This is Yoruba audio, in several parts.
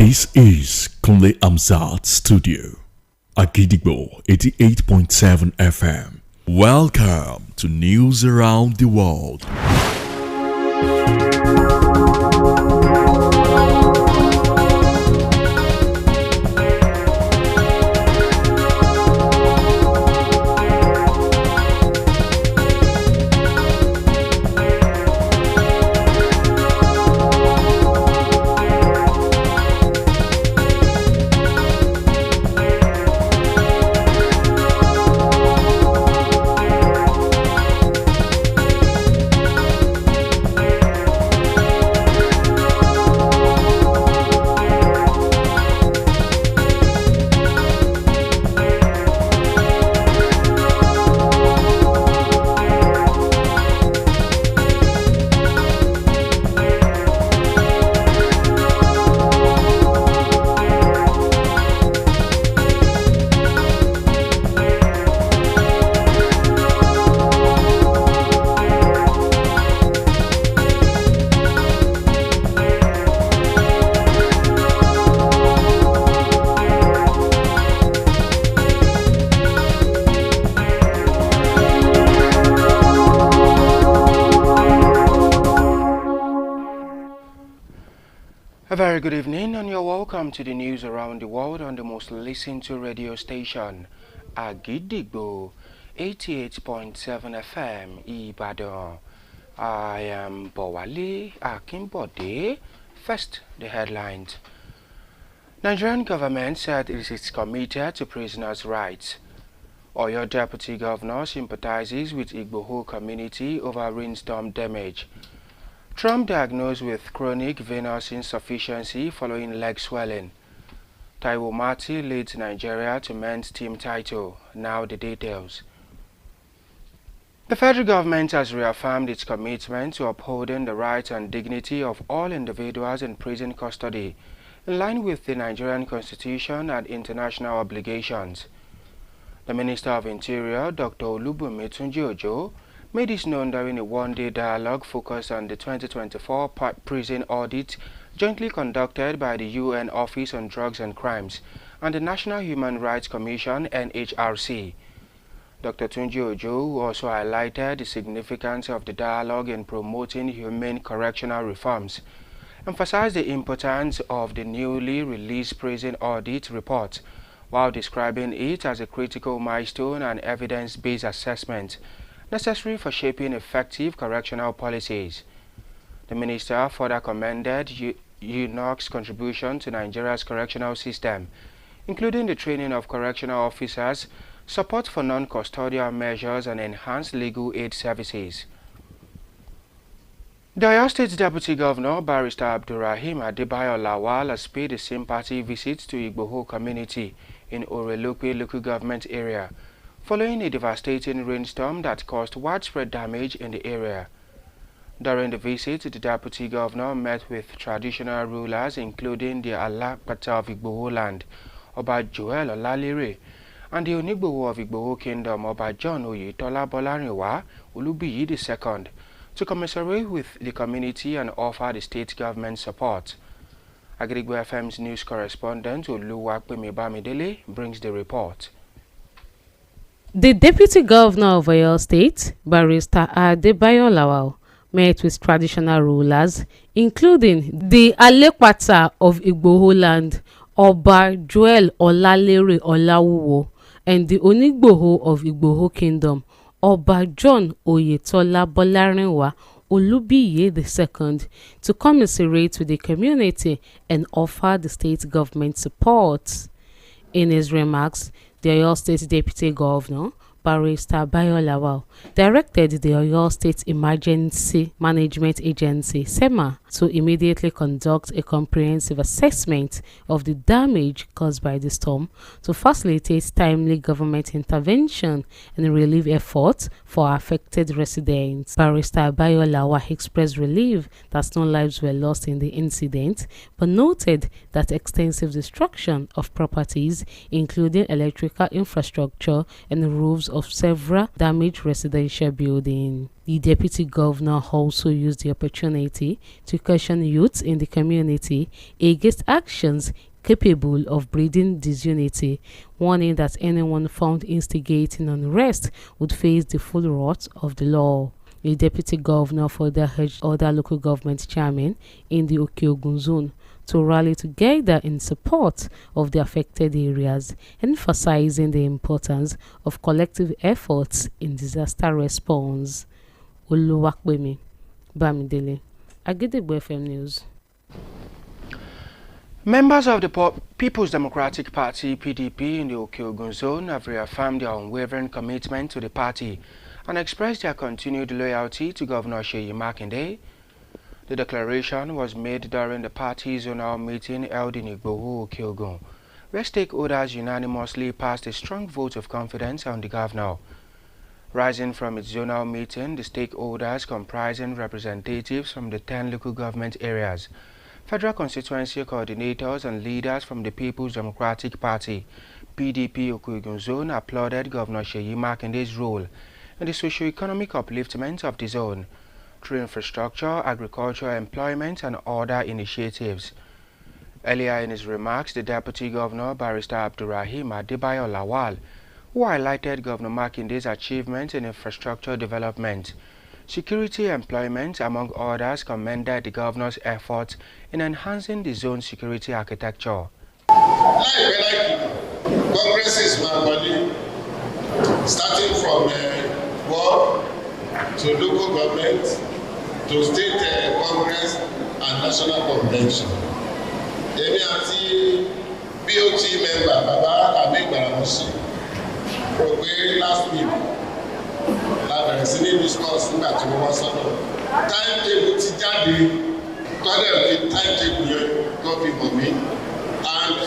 This is Oriyomi Hamzat Studio, Agidigbo 88.7 FM. Welcome to News Around the World. A very good evening and you're welcome to the news around the world on the most listened to radio station, Agidigbo 88.7 FM, Ibadan. I am Bowale Akimbode. First, the headlines. Nigerian government said it is committed to prisoners' rights. Oyo Deputy Governor sympathizes with Igboho community over rainstorm damage. Trump diagnosed with chronic venous insufficiency following leg swelling. Taiwo Mati leads Nigeria to men's team title. Now the details. The federal government has reaffirmed its commitment to upholding the rights and dignity of all individuals in prison custody, in line with the Nigerian Constitution and international obligations. The Minister of Interior, Dr. Olubunmi Tunji-Ojo, made this known during a one-day dialogue focused on the 2024 prison audit jointly conducted by the UN Office on Drugs and Crimes and the National Human Rights Commission (NHRC). Dr. Tunji-Ojo also highlighted the significance of the dialogue in promoting humane correctional reforms, emphasized the importance of the newly released prison audit report, while describing it as a critical milestone and evidence-based assessment necessary for shaping effective correctional policies. The minister further commended UNOC's contribution to Nigeria's correctional system, including the training of correctional officers, support for non-custodial measures, and enhanced legal aid services. The Oyo State Deputy Governor, Barrister Abdulrahim Adebayo Lawal, has paid a sympathy visit to Igboho community in Orelope local government area, following a devastating rainstorm that caused widespread damage in the area. During the visit, the Deputy Governor met with traditional rulers including the Alakpata of Igboho land, Oba Joel Olalere, and the Onigboho of Igboho Kingdom, Oba John Oyetola Bolarinwa Olubiyi II, to commiserate with the community and offer the state government support. Agidigbo FM's news correspondent Oluwapemi Bamidele brings the report. The Deputy Governor of Oyo State, Barrister Adebayo Lawal, met with traditional rulers, including the Alekpata of Igboho land, Oba Joel Olalere Olawuwo, and the Onigboho of Igboho Kingdom, Oba John Oyetola Bolarinwa Olubiyi II, to commiserate with the community and offer the state government support. In his remarks, the Oyo State Deputy Governor, Barrister Bayo Lawal, directed the Oyo State Emergency Management Agency (SEMA) to immediately conduct a comprehensive assessment of the damage caused by the storm to facilitate timely government intervention and relief efforts for affected residents. Barrister Bayo Lawal expressed relief that no lives were lost in the incident, but noted that extensive destruction of properties, including electrical infrastructure and roofs of several damaged residential buildings. The deputy governor also used the opportunity to caution youths in the community against actions capable of breeding disunity, warning that anyone found instigating unrest would face the full wrath of the law. The deputy governor further urged other local government chairmen in the Okeogun zone to rally together in support of the affected areas, emphasizing the importance of collective efforts in disaster response. Oluwapemi Bamidele, Agidegbo FM News. Members of the People's Democratic Party (PDP) in the Okeogun zone have reaffirmed their unwavering commitment to the party and expressed their continued loyalty to Governor Seyi Makinde. The declaration was made during the party's zonal meeting held in Igboho, Okeogun, where stakeholders unanimously passed a strong vote of confidence on the governor. Rising from its zonal meeting, the stakeholders comprising representatives from the 10 local government areas, federal constituency coordinators and leaders from the People's Democratic Party (PDP) Okeogun zone applauded Governor Seyi Makinde's role in the socio-economic upliftment of the zone through infrastructure, agriculture, employment and other initiatives. Earlier in his remarks, the Deputy Governor, Barrister Abdurrahim Adebayo Lawal, who highlighted Governor Makinde's achievements in infrastructure development, security, employment, among others, commended the governor's efforts in enhancing the zone's security architecture. Congress my body, starting from ward to local government to state congress and national convention. Èmi àti BOT member Baba Abi Gbaramosi rò pé last week la bẹ̀rẹ̀ sí ní discuss nígbà tí wọ́n wá sọ́dọ̀. Timetable ti jáde, tọ́lẹ̀ fi timetable yẹn tó fi mọ̀ mí. And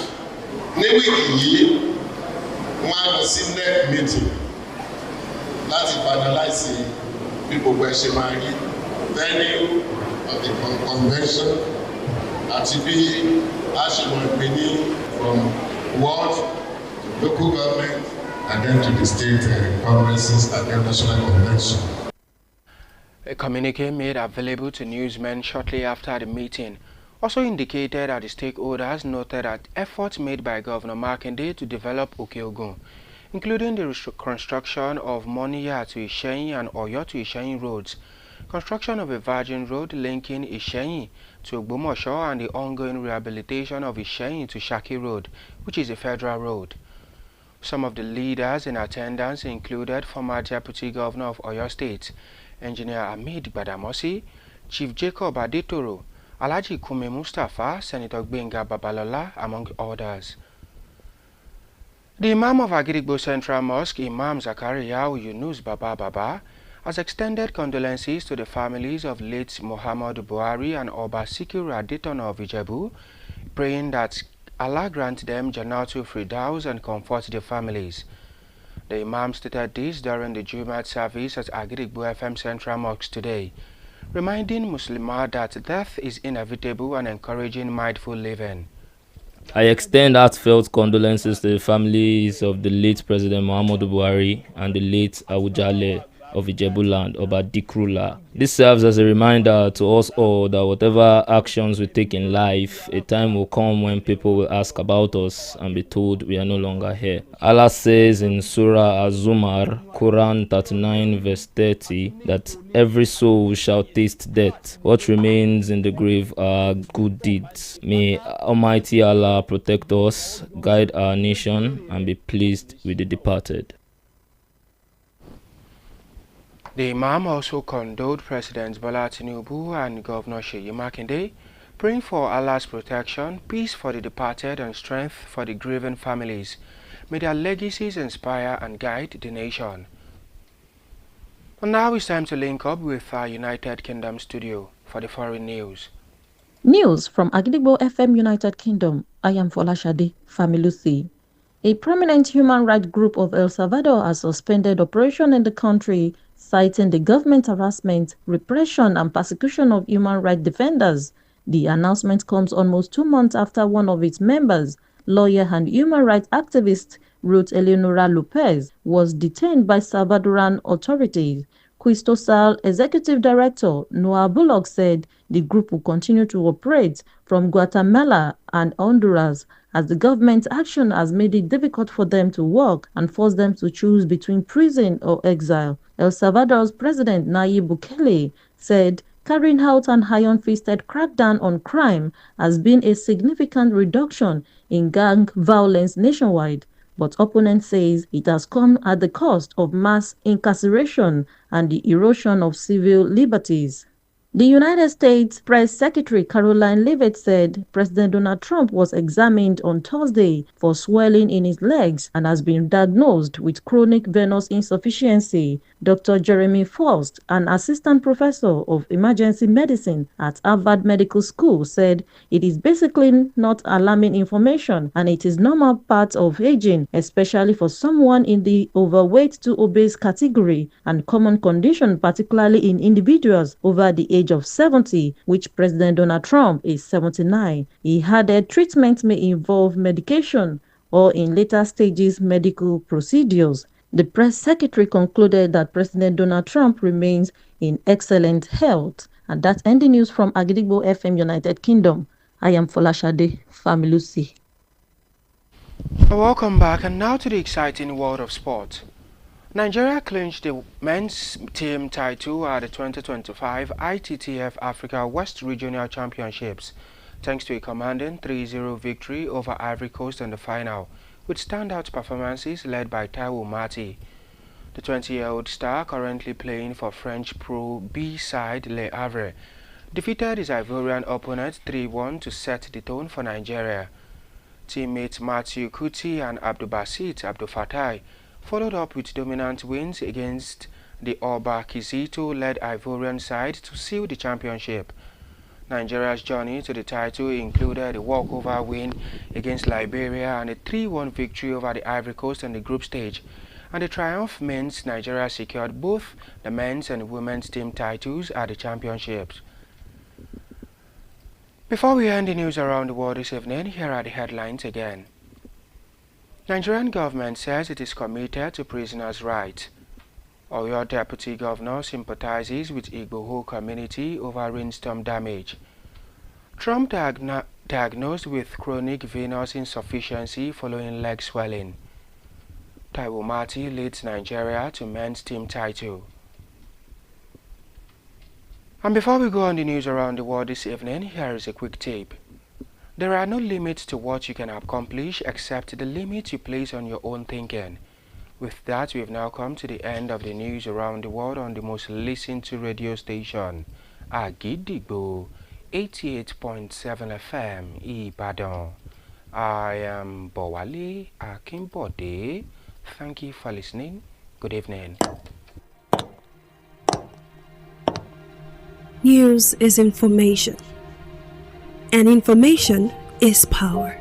ní wíìkì yìí, wọ́n á lọ sí next meeting láti finalize bí gbogbo ẹ̀ ṣe máa rí venue of the convention àti bí a ṣe mọ̀ pé ní from ward to local government and then to the state congresses and then national convention. A communique made available to newsmen shortly after the meeting also indicated that the stakeholders noted that efforts made by Governor Makinde to develop Okeogun, including the construction of Moniya to Ishenyi and Oyo to Ishenyi roads, construction of a virgin road linking Ishenyi to Ogbomoso, and the ongoing rehabilitation of Ishenyi to Shaki Road, which is a federal road. Some of the leaders in attendance included former Deputy Governor of Oyo State, Engineer Hamid Gbadamosi, Chief Jacob Adetoro, Alhaji Kume Mustafa, Senator Gbenga Babalola, among others. The Imam of Agidigbo Central Mosque, Imam Zakaria Yunus Baba, has extended condolences to the families of late Muhammad Buhari and Oba Sikiru Adetono of Ijebu, praying that Allah grant them Jannatul Firdaus and comfort their families. The Imam stated this during the Jumat service at Agidigbo FM Central Mosque today, reminding Muslims that death is inevitable and encouraging mindful living. I extend heartfelt condolences to the families of the late President Muhammadu Buhari and the late Awujale of Ijebuland, Oba Dikrula. This serves as a reminder to us all that whatever actions we take in life, a time will come when people will ask about us and be told we are no longer here. Allah says in Surah Az-Zumar, Quran 39 verse 30, that every soul shall taste death. What remains in the grave are good deeds. May Almighty Allah protect us, guide our nation, and be pleased with the departed. The Imam also condoled President Bola Tinubu and Governor Seyi Makinde, praying for Allah's protection, peace for the departed, and strength for the grieving families. May their legacies inspire and guide the nation. And now it's time to link up with our United Kingdom studio for the foreign news. News from Agidigbo FM United Kingdom. I am Folashade Familusi. A prominent human rights group of El Salvador has suspended operation in the country, citing the government harassment, repression, and persecution of human rights defenders. The announcement comes almost 2 months after one of its members, lawyer and human rights activist Ruth Eleonora Lopez, was detained by Salvadoran authorities. Quistosal Executive Director Noah Bullock said the group will continue to operate from Guatemala and Honduras as the government's action has made it difficult for them to work and forced them to choose between prison or exile. El Salvador's President Nayib Bukele said carrying out an iron-fisted crackdown on crime has been a significant reduction in gang violence nationwide, but opponents say it has come at the cost of mass incarceration and the erosion of civil liberties. The United States Press Secretary Caroline Leavitt said President Donald Trump was examined on Thursday for swelling in his legs and has been diagnosed with chronic venous insufficiency. Dr. Jeremy Faust, an assistant professor of emergency medicine at Harvard Medical School, said it is basically not alarming information and it is normal part of aging, especially for someone in the overweight to obese category and common condition, particularly in individuals over the age of 70, which President Donald Trump is 79. He added treatment may involve medication or in later stages medical procedures. The press secretary concluded that President Donald Trump remains in excellent health. And that's ending news from Agidigbo FM United Kingdom. I am Folashade Familusi. Welcome back, and now to the exciting world of sport. Nigeria clinched the men's team title at the 2025 ITTF Africa West Regional Championships thanks to a commanding 3-0 victory over Ivory Coast in the final, with standout performances led by Taiwo Mati. The 20-year-old star, currently playing for French Pro B side Le Havre, defeated his Ivorian opponent 3-1 to set the tone for Nigeria. Teammates Matthew Kuti and Abdulbasit Abdulfatai followed up with dominant wins against the Oba Kizito-led Ivorian side to seal the championship. Nigeria's journey to the title included a walkover win against Liberia and a 3-1 victory over the Ivory Coast in the group stage. And the triumph means Nigeria secured both the men's and women's team titles at the championships. Before we end the news around the world this evening, here are the headlines again. Nigerian government says it is committed to prisoners' rights. Oyo Deputy Governor sympathizes with Igboho community over rainstorm damage. Trump diagnosed with chronic venous insufficiency following leg swelling. Taiwo Mati leads Nigeria to men's team title. And before we go on the news around the world this evening, here is a quick tip. There are no limits to what you can accomplish except the limits you place on your own thinking. With that, we have now come to the end of the news around the world on the most listened to radio station, Agidigbo 88.7 FM, Ibadan. I am Bowale Akimbode. Thank you for listening. Good evening. News is information, and information is power.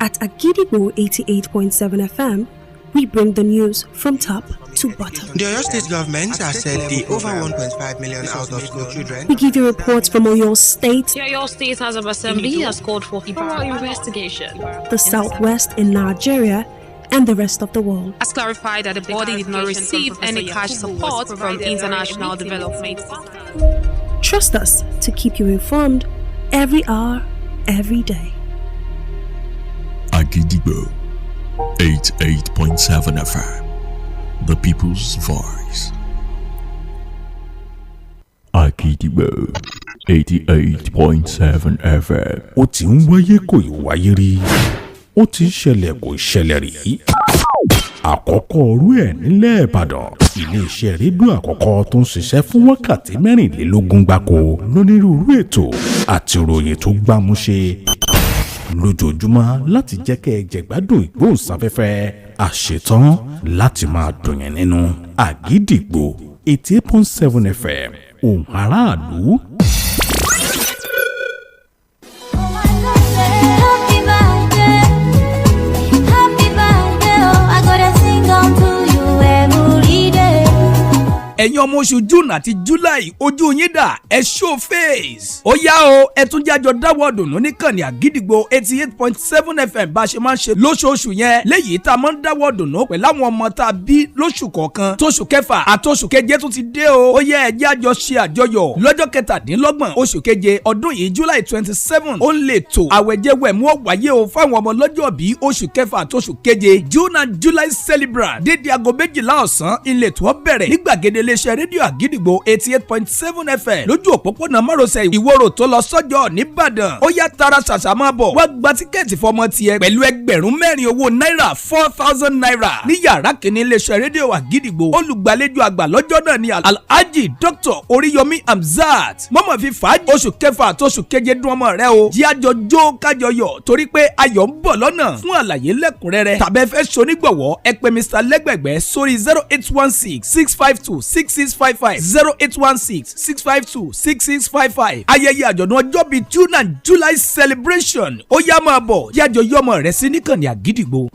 At Agidigbo 88.7 FM, we bring the news from top to bottom. The Oyo State government has said the over 1.5 million out-of-school children. We give you reports from Oyo State. The Oyo State House of Assembly has called for thorough investigation. The Southwest in Nigeria and the rest of the world. Has clarified that the body did not receive any cash support from international development. Trust us to keep you informed every hour, every day. Agidigbo 88.7 FM, the people's voice. Agidigbo 88.7 FM. Ó ti ń wáyé kò ì wáyé rí. Ó ti ń ṣẹlẹ̀ kò ì ṣẹlẹ̀ rí. Àkọ́kọ́ orú ẹ̀ nílẹ̀ Ìbàdàn. Ilé-iṣẹ́ rédíò àkọ́kọ́ tó ń ṣiṣẹ́ fún wákàtí 24 gbáko lónírúurú ètò àti ìròyìn tó gbámúṣe lójoojúmọ́ láti jẹ́ kẹ́ ẹ jẹ̀gbádùn ìgbóhùnsáfẹ́fẹ́ àṣetán láti máa dùn yẹn nínú. Àgídìgbò 88.7 FM ohùn aráàlú. ẹ̀yin ọmọ oṣù June àti July ojú yín dà ẹ show face. ó yá o ẹ tún jájọ dáwọ́ dùnú níkànnì Àgídìgbò 88.7 FM bá a ṣe máa ń ṣe lóṣooṣù yẹn léyìí tá a máa ń dáwọ́ dùnú pẹ̀lú àwọn ọmọ tá a bí lóṣù kọ̀ọ̀kan tóṣù kẹfà àtòṣù keje tún ti dé o. ó yẹ ẹ jẹ́ àjọ ṣe àjọyọ̀ lọ́jọ́ kẹtàdínlọ́gbọ̀n oṣù keje ọdún yìí July 27 ó lè tò àwẹ̀jẹwẹ̀mú wáyé o fáwọn ọmọ lọ́jọ́ bí oṣù kẹfà àtòṣù keje June and July celebrant dédé aago 12 ọ̀sán ilé tó bẹ̀rẹ̀ ní gbàgede iléeṣẹ́ rédíò Àgídìgbò 88.7 FM lójú òpópónà márosẹ̀ ìwòrò tó lọ sọ́jọ́ nìbàdàn. ó yá tara ṣàṣà máa bọ̀ wá gba tíkẹ́ẹ̀tì fọmọ tiẹ̀ pẹ̀lú ẹgbẹ̀rún 4 owó náírà 4,000 naira ní yàrá kìíní iléeṣẹ́ rédíò Àgídìgbò. olùgbàlejò àgbà lọ́jọ́ náà ni Alhaji Dr. Oriyomi Hamzat. mọ́mọ́ fi fàájì oṣù kẹfà àtòṣù keje dún ọmọ rẹ o. jí àjọ jó kájọ yọ̀ torí pé ayọ̀ ń bọ̀ lọ́nà. fún àlàyé lẹ́kùnrẹ́rẹ́ tàbẹ́ fẹ́ ṣonígbọ̀wọ́ ẹ pè Mr. lẹ́gbẹ̀gbẹ́ sórí 0816 652 6655 0816 652 6655. ayẹyẹ àjọ̀dún ọjọ́ bíi June and July celebration ó yá máa bọ̀ yájọ yọmọ rẹ sí níkànnì Àgídìgbò.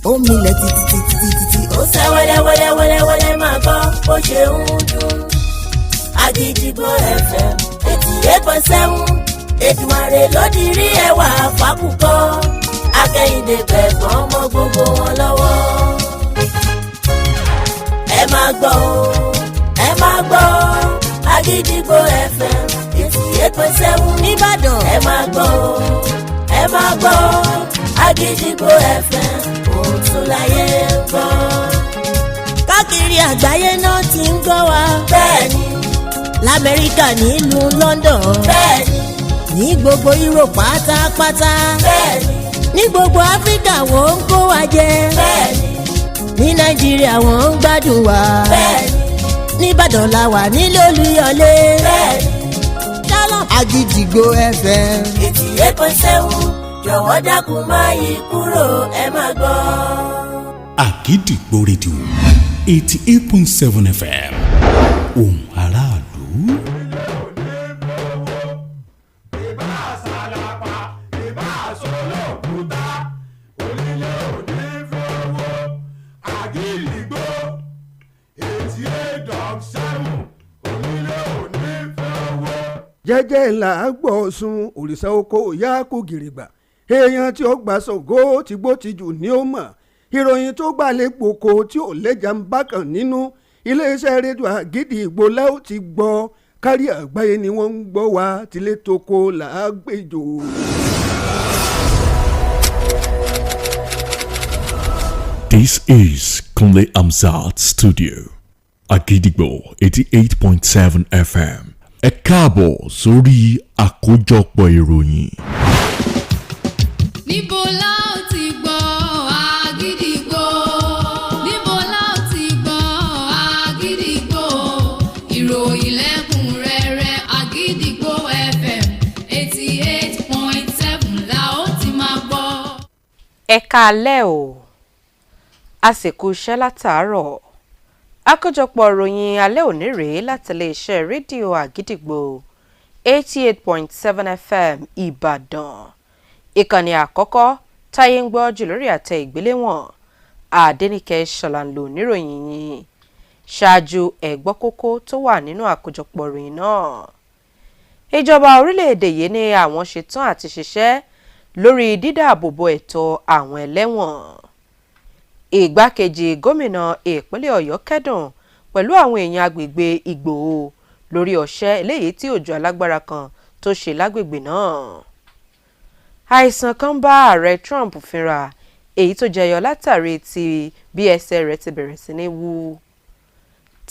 ó milẹ̀ títí ó sẹ́ wẹ́lẹ́wẹ́lẹ́wẹ́lẹ́ máa gbọ́ bó ṣe ń dún. Àgídìgbò FM 88.7 Èdùmàrè ló dirí ẹwà fákùkọ akẹ́yìndé bẹ̀gbọ́n ọmọ gbogbo wọn lọ́wọ́. ẹ máa gbọ́ Àgídìgbò FM 88.7 Ìbàdàn. ẹ máa gbọ́ Àgídìgbò FM òtún láyé ń gbọ́. káàkiri àgbáyé náà ti ń gbọ́ wa. bẹ́ẹ̀ni. l'Amẹ́ríkà nílùú London. bẹ́ẹ̀ni. ní gbogbo Europe pátápátá. bẹ́ẹ̀ni. ní gbogbo Áfíríkà wọ́n ń kó wa jẹ. bẹ́ẹ̀ni. ní Nàìjíríà wọ́n ń gbádùn wa. bẹ́ẹ̀ni. n'Íbàdàn la wà nílé Olúyọ̀lé. bẹ́ẹ̀ni. Àgídìgbò FM 88.7 jọ̀wọ́ dákun má yí kúrò ẹ máa gbọ́. Àgídìgbò rédíò 88.7 FM ohùn aráàlú. jẹ́jẹ́ ńlá gbọ́ sun òrìṣà oko ìyá kò gìrìgbà èèyàn tí ó gbà Ṣàngó tí gbó ti jù ní ó mọ̀ ìròyìn tó gbà lè gbòkó tí ò lẹ́jà ń bákan nínú iléeṣẹ́ rédíò Àgídìgbò láò ti gbọ́ kárí àgbáyé ni wọ́n ń gbọ́ wá tilé toko làágbèjò. This is Kunle Hamzat Studio, Àgídìgbò 88.7 FM. Ẹ káàbọ̀ sórí àkójọpọ̀ ìròyìn. níbo la ó ti gbọ́ Àgídìgbò? níbo la ó ti gbọ́ Àgídìgbò? ìròyìn lẹ́kùnrẹ́rẹ́ Àgídìgbò FM 88.7 la ó ti máa gbọ́. ẹ káalẹ́ o àsìkò iṣẹ́ látàárọ̀ àkójọpọ̀ ìròyìn alẹ́ òní rèé láti iléeṣẹ́ rédíò Àgídìgbò 88.7 FM Ìbàdàn. ìkànnì àkọ́kọ́ táyé ń gbọ́ jù lórí àtẹ ìgbéléwọ̀n Adéníkẹ́ Ṣọ̀làǹlò níròyìn yìí ṣáájú ẹ̀gbọ́ kókó tó wà nínú àkójọpọ̀ ìròyìn náà. ìjọba orílẹ̀-èdè yìí ní àwọn ṣetán àti ṣiṣẹ́ lórí dídáàbòbò ẹ̀tọ́ àwọn ẹlẹ́wọ̀n. ìgbákejì gómìnà ìpínlẹ̀ Ọ̀yọ́ kẹ́dùn pẹ̀lú àwọn èèyàn agbègbè Ìgbòho lórí ọ̀sẹ̀ eléyìí tí òjò alágbára kan tó ṣe lágbègbè náà. àìsàn kan bá ààrẹ Trump fínra èyí tó jẹyọ látàrí ti bí ẹsẹ̀ rẹ̀ ti bẹ̀rẹ̀ sí ní wú.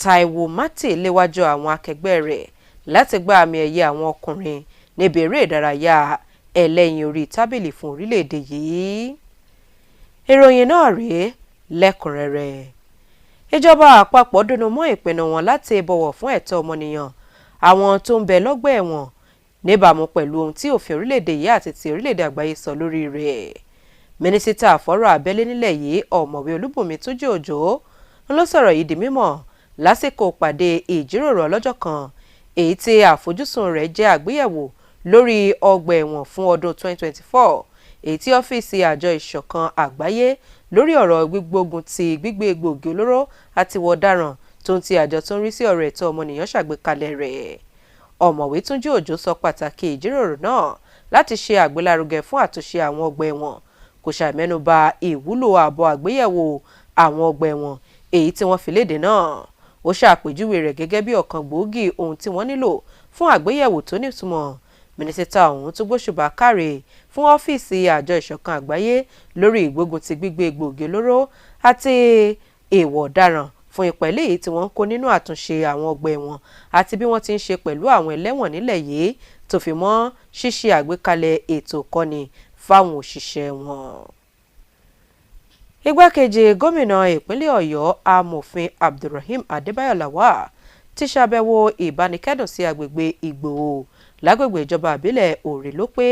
Táíwò Mátì léwájú àwọn akẹgbẹ́ rẹ̀ láti gba àmì ẹ̀yẹ àwọn ọkùnrin níbi eré ìdárayá ẹlẹ́yin orí tábìlì fún orílẹ̀-èdè yìí. ìròyìn náà rèé lẹ́kùnrẹ́rẹ́. ìjọba àpapọ̀ dùnnú mọ́ ìpinnu wọn láti bọ̀wọ̀ fún ẹ̀tọ́ ọmọnìyàn àwọn tó ń bẹ lọ́gbà ẹ̀wọ̀n níbàámu pẹ̀lú ohun tí òfin orílẹ̀-èdè yìí àti ti orílẹ̀-èdè àgbáyé sọ lórí rẹ̀. mínísítà àfọ̀rọ̀ abẹ́lé nílẹ̀ yìí ọ̀mọ̀wé Olúbùnmi Túnjí Òjó ló sọ̀rọ̀ yìí di mímọ̀ lásìkò pàdé ìjíròrò ọlọ́jọ́ kan èyí tí àfojúsùn rẹ̀ jẹ́ àgbéyẹ̀wò lórí ọgbà ẹ̀wọ̀n fún ọdún 2024 èyí tí ọ́fíìsì àjọ ìṣọ̀kan àgbáyé lórí ọ̀rọ̀ gbígbógun ti gbígbé egbòogi olóró àti ìwà ọ̀daràn tó ń ti àjọ tó ń rí sí ọ̀rọ̀ ẹ̀tọ́ ọmọnìyàn ṣàgbékalẹ̀ rẹ̀. Ọ̀mọ̀wé Túnjí Òjó sọ pàtàkì ìjíròrò náà láti ṣe àgbélárugẹ fún àtúnṣe àwọn ọgbà ẹ̀wọ̀n, kò ṣàìmẹ́nubà ìwúlò ààbọ̀ àgbéyẹ̀wò àwọn ọgbà ẹ̀wọ̀n èyí tí wọ́n fi léde náà. Ó ṣàpèjúwe rẹ̀ gẹ́gẹ́ bí ọ̀kan gbòógì ohun tí wọ́n nílò fún àgbéyẹ̀wò tó nítumọ̀. Mínísítà ọ̀hún tún gbóṣùbà káre fún ọ́fíìsì àjọ ìṣọ̀kan àgbáyé lórí ìgbógun ti gbígbé egbòogi olóró àti ìwà ọ̀daràn fún ipa eléyìí tí wọ́n ń kó nínú àtúnṣe àwọn ọgbà ẹ̀wọ̀n àti bí wọ́n ti ń ṣe pẹ̀lú àwọn ẹlẹ́wọ̀n nílẹ̀ yìí tó fi mọ́ ṣíṣe àgbékalẹ̀ ètò ìkọ́ni fáwọn òṣìṣẹ́ wọn. Igbákejì gómìnà ìpínlẹ̀ Ọ̀yọ́ amòfin Abdulrahim Adébáyọ̀ Lawal ti ṣàbẹ̀wò ìbánikẹ́dùn sí agbègbè Ìgbòho lágbègbè ìjọba àbílẹ̀ Òrèlópé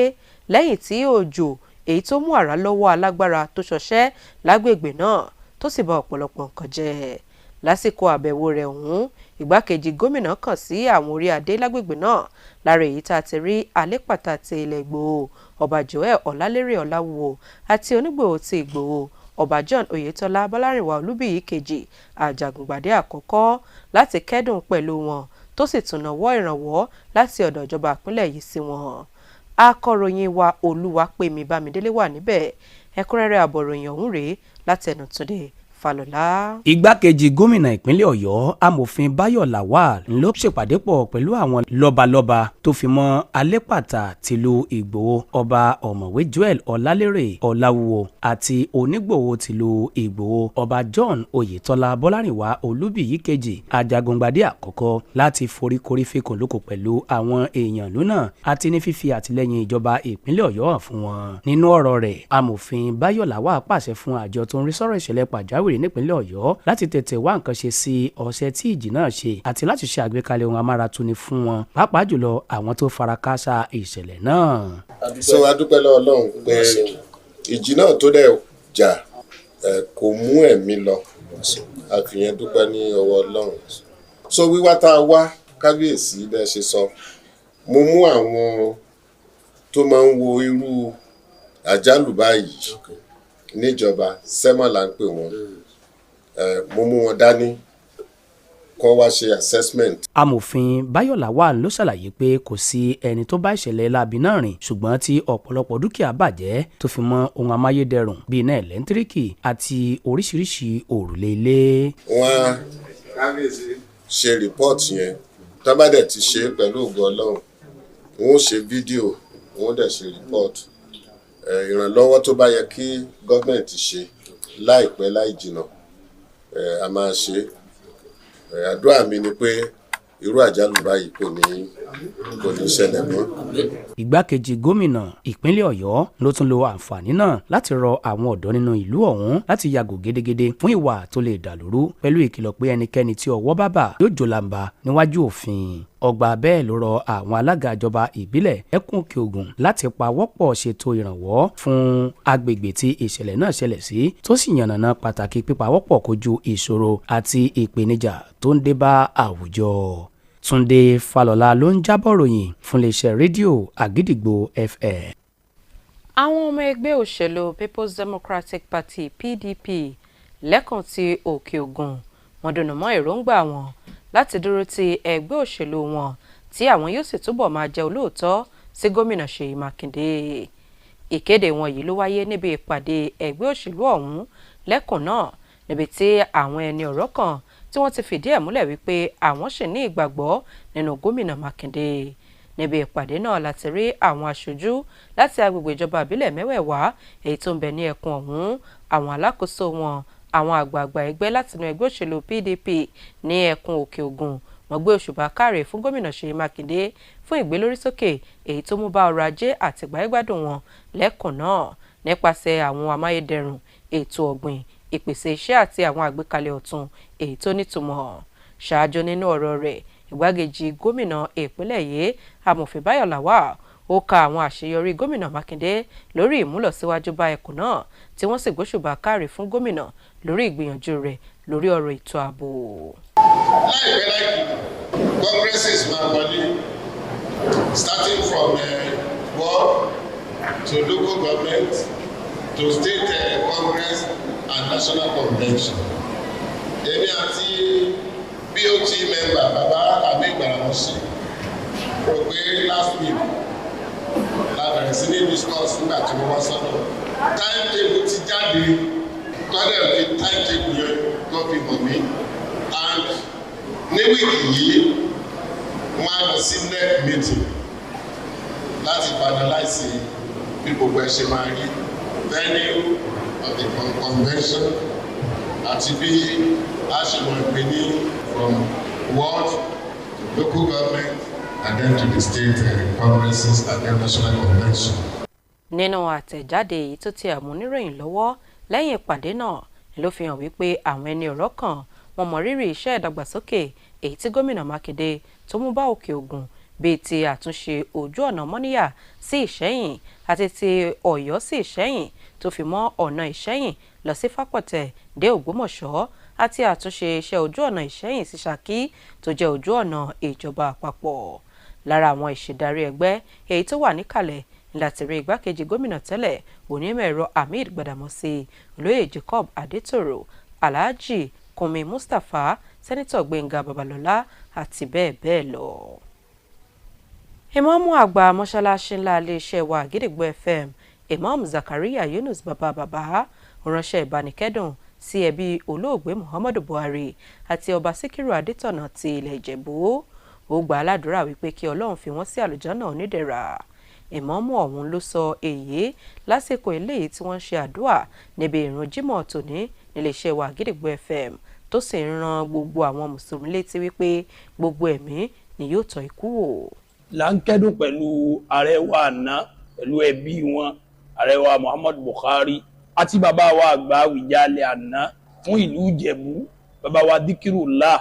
lẹ́yìn tí òjò èyí tó mú àrá lọ́wọ́ alágbára tó ṣọṣẹ́ lágbègbè náà tó sì bà ọ̀pọ̀lọpọ̀ nǹkan jẹ́. Lásìkò àbẹ̀wò rẹ̀ ọ̀hún, ìgbákejì gómìnà kàn sí àwọn orí adé lágbègbè náà lára èyí tá a ti rí Alépàtà ti ilẹ̀ Ìgbòho Ọba Joel Ọlálérè Ọláwúwo àti Onígbòho ti Ìgbòho Ọba John Oyetola Bọ́lárìnwá Olúbíyì kejì Àjàgùngbàdé àkọ́kọ́ láti kẹ́dùn pẹ̀lú wọn tó sì tún nawọ́ ìrànwọ́ láti ọ̀dọ̀ ìjọba ìpínlẹ̀ yìí sí wọn. Akọ̀ròyìn wa Olúwapẹ̀mí Bámidélé wà níbẹ̀. Ẹ̀kúnrẹ́rẹ́ àbọ̀ròyìn ọ̀hún rèé látẹnu Túndé Fálọlá. Igbákejì gómìnà ìpínlẹ̀ Ọ̀yọ́ amòfin Báyọ̀ Lawal ló ṣèpàdé pọ̀ pẹ̀lú àwọn lọ́balọ́ba tó fi mọ́ Alépàtà tìlú Ìgbòho Ọba Ọ̀mọ̀wé Joel Ọlálérè Ọláwúwo àti Onígbòho tìlú Ìgbòho Ọba John Oyetola Bọ́lárìnwá Olúbíyì kejì Àjàgùngbàdé àkọ́kọ́ láti foríkorí fikùn lóko pẹ̀lú àwọn èèyàn lónà àti ní fífi àtìlẹ́yìn ìjọba ìpínlẹ̀ Ọ̀yọ́ hàn fún wọn. Nínú ọ̀rọ̀ rẹ̀, amòfin Báyọ̀ Lawal pàṣẹ fún àjọ tó ń rí sọ́rọ̀ ìṣẹ̀lẹ̀ pàjáwìrì nípínlẹ̀ Ọ̀yọ́ láti tètè wá nǹkan ṣe sí ọṣẹ́ tí ìjì náà ṣe àti láti ṣe àgbékalẹ̀ ohun amáratuni fún wọn, pàápàá jùlọ àwọn tó fara káásá ìṣẹ̀lẹ̀ náà. So a dúpẹ́ lọ́wọ́ Ọlọ́run pé ìjì náà tó dẹ̀ jà kò mú ẹ̀mí lọ, àfihàn dúpẹ́ ní ọwọ́ Ọlọ́run. So wíwá tá a wá kábíyèsí bẹ́ẹ̀ ṣe sọ, mo mú àwọn tó máa ń wo irú àjálù báyìí níjọba sẹ́mà là ń pè wọ́n, mo mú wọn dání kọ́ wá ṣe assessment. Amòfin Báyọ̀ Lawal ló ṣàlàyé pé kò sí ẹni tó bá ìṣẹ̀lẹ̀ láabi náà rìn, ṣùgbọ́n tí ọ̀pọ̀lọpọ̀ dúkìá bàjẹ́ tó fi mọ́ ohun amáyédẹrùn bíi iná ẹ̀lẹ́ńtíríkì àti oríṣiríṣi òrùlé ilé. Wọ́n á ṣe rìpọ́ọ̀tì yẹn, tó bá dẹ̀ ti ṣe pẹ̀lú ògo Ọlọ́run, wọ́n ó ṣe fídíò, wọ́n dẹ̀ ṣe rìpọ́ọ̀tì. Ìrànlọ́wọ́ tó bá yẹ kí gọ́ọ̀mẹ̀ntì ṣe láìpẹ́ láì jìnnà a máa ṣe. Àdúrà mi ni pé irú àjálù báyìí kò ní ṣẹlẹ̀ mọ́. Ìgbákejì gómìnà ìpínlẹ̀ Ọ̀yọ́ ló tún lo àǹfààní náà láti rọ àwọn ọ̀dọ́ nínú ìlú ọ̀hún láti yàgò gédégédé fún ìwà tó lè dàlúrú pẹ̀lú ìkìlọ̀ pé ẹnikẹ́ni tí ọwọ́ bá bà yóò jólàmbá níwájú òfin. Ọgbà bẹ́ẹ̀ ló rọ àwọn alága ìjọba ìbílẹ̀ ẹkùn Òkè Ògùn láti pawọ́pọ̀ ṣètò ìrànwọ́ fún agbègbè tí ìṣẹ̀lẹ̀ náà ṣẹlẹ̀ sí, tó sì yànnàná pàtàkì pípawọ́pọ̀ kojú ìṣòro àti ìpèníjà tó ń dé bá àwùjọ. Túndé Fálọlá ló ń jábọ̀ ròyìn fún iléeṣẹ́ rédíò Àgídìgbò FM. Àwọn ọmọ ẹgbẹ́ òṣèlú People's Democratic Party PDP lẹ́kùn ti Òkè Ògùn wọ́n dùnnú mọ́ èròǹgbà wọn láti dúró ti ẹgbẹ́ òṣèlú wọn tí àwọn yóò sì túbọ̀ máa jẹ́ olóòótọ́ sí gómìnà Ṣèyí Mákindé. Ìkéde wọn yìí ló wáyé níbi ìpàdé ẹgbẹ́ òṣèlú ọ̀hún lẹ́kùn náà, níbi tí àwọn ẹni ọ̀rọ̀ kan tí wọ́n ti fìdí ẹ̀ múlẹ̀ wípé àwọn ṣì ní ìgbàgbọ́ nínú gómìnà Mákindé. Níbi ìpàdé náà láti rí àwọn aṣojú láti agbègbè ìjọba ìbílẹ̀ mẹ́wẹ̀ẹ̀wá èyí tó ń bẹ ní ẹkùn ọ̀hún, àwọn alákòóso wọn, àwọn àgbààgbà ẹgbẹ́ látinú ẹgbẹ́ òṣèlú PDP ní ẹkùn Òkè Ògùn. Wọ́n gbé òṣùbà káre fún gómìnà Ṣèyí Mákindé fún ìgbélórísókè èyí tó mú bá ọrọ̀ ajé àti ìgbáyégbádùn wọn lẹ́kùn náà nípasẹ̀ àwọn amáyédẹrùn, ètò ọ̀gbìn, ìpèsè iṣẹ́ àti àwọn àgbékalẹ̀ ọ̀tun èyí tó nítumọ̀. Ṣáájú nínú ọ̀rọ̀ rẹ̀, ìgbákejì gómìnà ìpínlẹ̀ yìí amòfin Báyọ̀ Lawal ó ka àwọn àṣeyọrí gómìnà Mákindé lórí ìmúlọsíwájú bá ẹkùn náà, tí wọ́n sì gbóṣùbà káre fún gómìnà lórí ìgbìyànjú rẹ̀ lórí ọ̀rọ̀ ètò ààbò. Láìpẹ́ láìpẹ́, conferences máa wọlé starting from war to local government, to state congress and national convention. Èmi àti BOT member bàbá àbí ìgbàlàmọ́sí rò pé last week la bẹ̀rẹ̀ sí ní discuss nígbà tí mo wá sọ́dọ̀. Timetable ti jáde, tọ́lẹ̀ fi timetable yẹn tó fi mọ̀ mí. And ní wíìkì yìí, wọ́n á lọ sí NEC meeting láti finalize bí gbogbo ẹ̀ ṣe máa rí venue of the convention àti bí a ṣe mọ̀ pé ní from ward to local government and then to the state congresses and then national convention. Nínú àtẹ̀jáde èyí tó ti àmúníròyìn lọ́wọ́ lẹ́yìn ìpàdé náà ló fi hàn wípé àwọn ẹni ọ̀rọ̀ kan wọ́n mọ rírì iṣẹ́ ìdàgbàsókè èyí tí gómìnà Mákindé tó mú bá Òkè Ògùn bíi ti àtúnṣe ojú ọ̀nà Mọ́níyà sí Ìṣẹ́yìn àti ti Ọ̀yọ́ sí Ìṣẹ́yìn tó fi mọ́ ọ̀nà Ìṣẹ́yìn lọ sí Fápọ̀tẹ̀ dé Ògbómọ̀ṣọ́ àti àtúnṣe iṣẹ́ ojú ọ̀nà Ìṣẹ́yìn sí Ṣakí tó jẹ́ ojú ọ̀nà ìjọba àpapọ̀. Lára àwọn ìṣèdarí ẹgbẹ́ èyí tó wà níkàlẹ̀ láti rí igbákejì gómìnà tẹ́lẹ̀ onímọ̀ ẹ̀rọ Hamid Gbàdàmọ́sí, olóyè Jacob Adétòrò, Alhaji Kúnmi Mustapha, sẹ́nitọ̀ Gbẹ́ngà Babalọ́lá àti bẹ́ẹ̀ bẹ́ẹ̀ lọ. Ìmáàmù àgbà mọ́ṣáláṣí ńlá iléeṣẹ́ wa Àgídìgbò FM, Imam Zakaria Yunus Bàbá ránṣẹ́ ìbánikẹ́dùn sí ẹbí olóògbé Muhammadu Buhari àti ọba Síkírù Adétọ̀nà ti ilẹ̀ Ìjẹ̀bú. Ó gbà aládùúrà wípé kí Ọlọ́run fi wọ́n sí àlùjánnà onídẹ̀ra. Ìmáàmù ọ̀hún ló sọ èyí lásìkò eléyìí tí wọ́n ń ṣe àdúà níbi ìrun Jímọ̀ tòní níléeṣẹ́ wa Àgídìgbò FM tó sì ń ran gbogbo àwọn mùsùlùmí létí wípé gbogbo ẹ̀mí ni yóò tọ́ ikú wò. Là ń kẹ́dùn pẹ̀lú ààrẹ wa àná pẹ̀lú ẹbí wọn, ààrẹ wa Muhammadu Buhari àti bàbá wa àgbà Àwùjalẹ̀ àná fún ìlú Ìjẹ̀bú, bàbá wa Díkírùlá.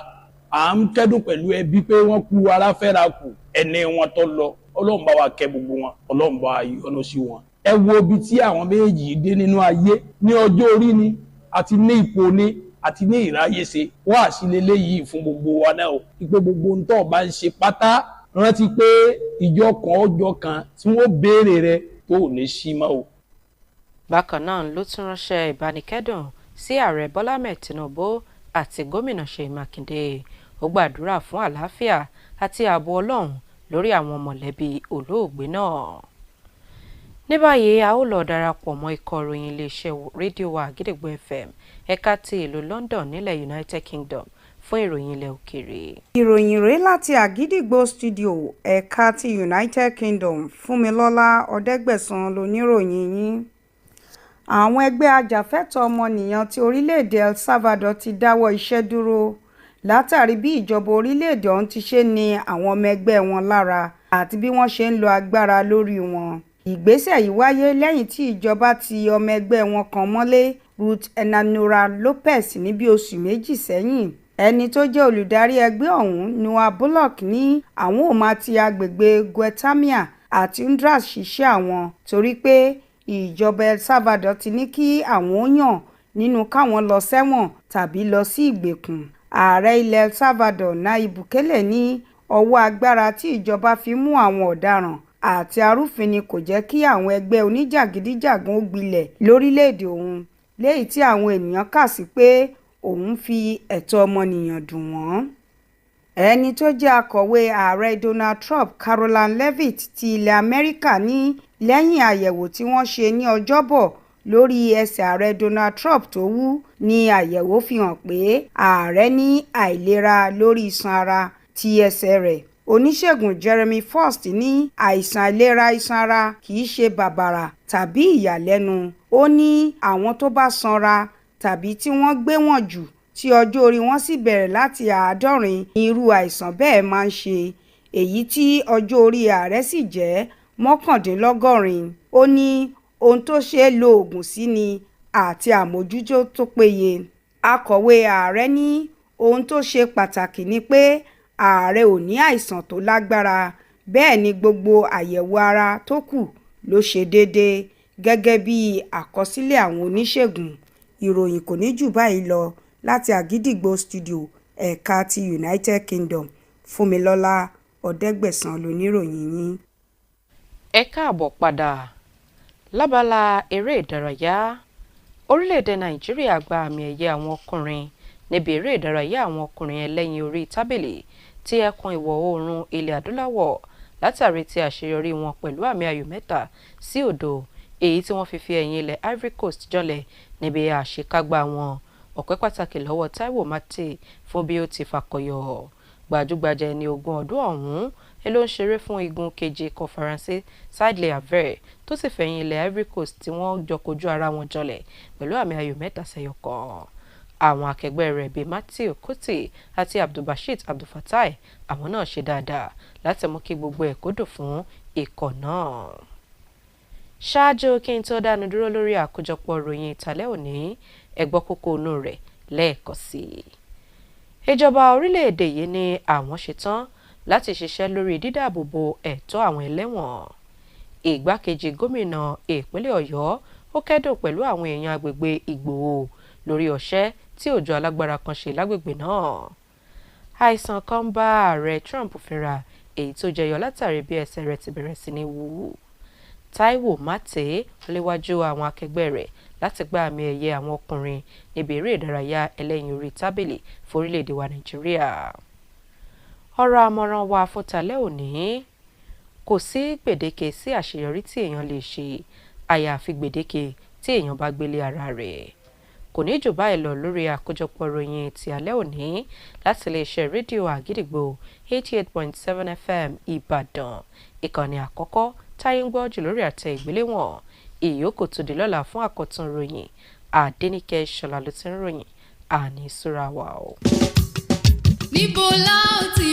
À ń kẹ́dùn pẹ̀lú ẹbí pé wọ́n kú aráfẹ́ra kù ẹni wọn tó lọ. Ọlọ́run bá wa kẹ́ gbogbo wọn, Ọlọ́run bá wa yọ́nú sí wọn. Ẹ wo ibi tí àwọn méjì dé nínú ayé ní ọjọ́ orí ni àti ní ipò ni àti ní ìráyèsé. Wá àṣìlélẹ́ yìí fún gbogbo wa náà o. Ìpè gbogbo ń tọ́ bá ń ṣe pátá rántí pé ìjọ kan ọjọ́ kan tí wọ́n béèrè rẹ tó ní sí mọ́ o. Bákan náà ló tún ránṣẹ́ ìbánikẹ́dùn sí ààrẹ Bọ́lá Ahmed Tinubu àti gómìnà Ṣèyí Mákindé. Ó gbàdúrà fún àlàáfíà àti ààbò Ọlọ́run lórí àwọn mọ̀lẹ́bí olóògbé náà. Ní báyìí a ó lọ darapọ̀ mọ́ ikọ̀ ìròyìn iléeṣẹ́ rédíò wa Àgídìgbò FM ẹ̀ka ti ìlú London nílẹ̀ United Kingdom fún ìròyìn ilẹ̀ òkèèrè. Ìròyìn rèé láti Àgídìgbò studio ẹ̀ka ti United Kingdom. Fúnmilọ́lá Ọ̀dẹ́gbẹ̀sán lóníròyìn yín. Àwọn ẹgbẹ́ ajàfẹ́tọ̀ọ́ ọmọnìyàn ti orílẹ̀-èdè El Salvador ti dáwọ́ iṣẹ́ dúró látàrí bí ìjọba orílẹ̀-èdè ọ̀hún ti ṣe ní àwọn ọmọ ẹgbẹ́ wọn lára àti bí wọ́n ṣe ń lo agbára lórí wọn. Ìgbésẹ̀ yìí wáyé lẹ́yìn tí ìjọba ti ọmọ ẹgbẹ́ wọn kan mọ́lé, Ruth Enanora Lopez, ní bí oṣù méjì sẹ́yìn. Ẹni tó jẹ́ olùdarí ẹgbẹ́ ọ̀hún, Noah Bullock, ní àwọn ò máa ti agbègbè Guatemala àti Honduras ṣiṣẹ́ àwọn torí pé ìjọba El Salvador ti ní kí àwọn ó yàn nínú káwọn lọ sẹ́wọ̀n tàbí lọ sí ìgbèkùn. Ààrẹ ilẹ̀ El Salvador Nayib Bukele ní ọwọ́ agbára tí ìjọba fi mú àwọn ọ̀daràn àti arúfin ni kò jẹ́ kí àwọn ẹgbẹ́ oníjàgídíjàgan ó gbilẹ̀ lórílẹ̀‐èdè òun, léyìí tí àwọn ènìyàn kà sí pé òun fi ẹ̀tọ́ ọmọnìyàn dùn wọ́n. Ẹni tó jẹ́ akọ̀wé ààrẹ Donald Trump, Caroline Leavitt ti ilẹ̀ Amẹ́ríkà, ní lẹ́yìn àyẹ̀wò tí wọ́n ṣe ní Ọjọ́bọ̀ lórí ẹsẹ̀ ààrẹ Donald Trump tó wú, ní àyẹ̀wò fi hàn pé ààrẹ ní àìlera lórí iṣan ara ti ẹsẹ̀ rẹ̀. Oníṣègùn Jeremy Frost ní àìsàn àìlera iṣan ara kì í ṣe bàbàrà tàbí ìyàlẹ́nu. Ó ní àwọn tó bá sanra tàbí tí wọ́n gbé wọn jù tí ọjọ́ orí wọn sì bẹ̀rẹ̀ láti 70 ní irú àìsàn bẹ́ẹ̀ máa ń ṣe, èyí tí ọjọ́ orí ààrẹ sì jẹ́ 89. Ó ní ohun tó ṣe é lo oògùn sí ni àti àmójútó tó péye. Akọ̀wé ààrẹ ní ohun tó ṣe pàtàkì ni pé ààrẹ ò ní àìsàn tó lágbára, bẹ́ẹ̀ ni gbogbo àyẹ̀wò ara tó kù ló ṣe déédéé gẹ́gẹ́ bí àkọsílẹ̀ àwọn oníṣègùn. Ìròyìn kò ní jù báyìí lọ láti Àgídìgbò studio ẹ̀ka ti United Kingdom. Fúnmilọ́lá Ọ̀dẹ́gbẹ̀sán lóníròyìn yín. Ẹ káàbọ̀ padà. lábala eré ìdárayá orílẹ̀-èdè nàìjíríà gba àmì ẹ̀yẹ àwọn ọkùnrin níbi eré ìdárayá àwọn ọkùnrin ẹlẹ́yin orí tábìlì tí ẹkùn ìwọ̀ oòrùn ilẹ̀ adúláwọ̀ látàrí ti àṣeyọrí wọn pẹ̀lú àmì ayò 3-0 èyí tí wọ́n fi ẹ̀yìn ilẹ̀ Ivory Coast jọlẹ̀ níbi àṣekágbá wọn. ọpẹ́ pàtàkì lọ́wọ́ Taiwo Mate fún bí ó ti fakọyọ. gbajúgbajà ẹni 20 ọdún ọ̀hún ló ń ṣeré fún igun keje ikọ̀ Faransé Stade Havre tó sì fẹ̀yìn ilẹ̀ Ivory Coast tí wọ́n jọ kojú ara wọn jọlẹ̀ pẹ̀lú àmì ayò 3-1. àwọn akẹgbẹ́ rẹ̀ bíi Matthew Kuti àti Abdulbasheed Abdulfatai àwọn náà ṣe dáadáa láti mú kí gbogbo ẹ̀ kó dùn fún ikọ̀ náà. ṣáájú kí n tó dánu dúró lórí àkójọpọ̀ ròyìn ìtàlẹ́ òní ẹ gbọ́ kókó inú rẹ̀ lẹ́ẹ̀kan sí i. ìjọba orílẹ̀-èdè yìí ní àwọn ṣetán láti ṣiṣẹ́ lórí dídáàbòbò ẹ̀tọ́ àwọn ẹlẹ́wọ̀n. ìgbákejì gómìnà ìpínlẹ̀ Ọ̀yọ́ ó kẹ́dùn pẹ̀lú àwọn èèyàn agbègbè Ìgbòho lórí ọṣẹ́ tí òjò alágbára kan ṣe lágbègbè náà. àìsàn kan bá ààrẹ Trump fínra èyí tó jẹyọ látàrí bí ẹsẹ̀ rẹ̀ ti bẹ̀rẹ̀ sí ní wú. Taiwo Mate léwájú àwọn akẹgbẹ́ rẹ̀ láti gba àmì ẹ̀yẹ àwọn ọkùnrin níbi eré ìdárayá ẹlẹ́yin orí tábìlì fórílẹ̀-èdè wa Nàìjíríà. ọ̀rọ̀ àmọ̀ràn wa fún tàlẹ́ òní: kò sí gbèdéke sí àṣeyọrí tí èèyàn lè ṣe àyàfi gbèdéke tí èèyàn bá gbélé ara rẹ̀. kò ní jù báyìí lọ lórí àkójọpọ̀ ròyìn ti alẹ́ òní láti iléeṣẹ́ rédíò Àgídìgbò 88.7 FM Ìbàdàn, ìkànnì àkọ́kọ́ táyé ń gbọ́ jù lórí àtẹ ìgbéléwọ̀n. ìyókù tó di lọ́la fún àkọ́tún ròyìn. Adéníkẹ́ Ṣọlá ló ti ń ròyìn. àní súra wa o. níbo la ó ti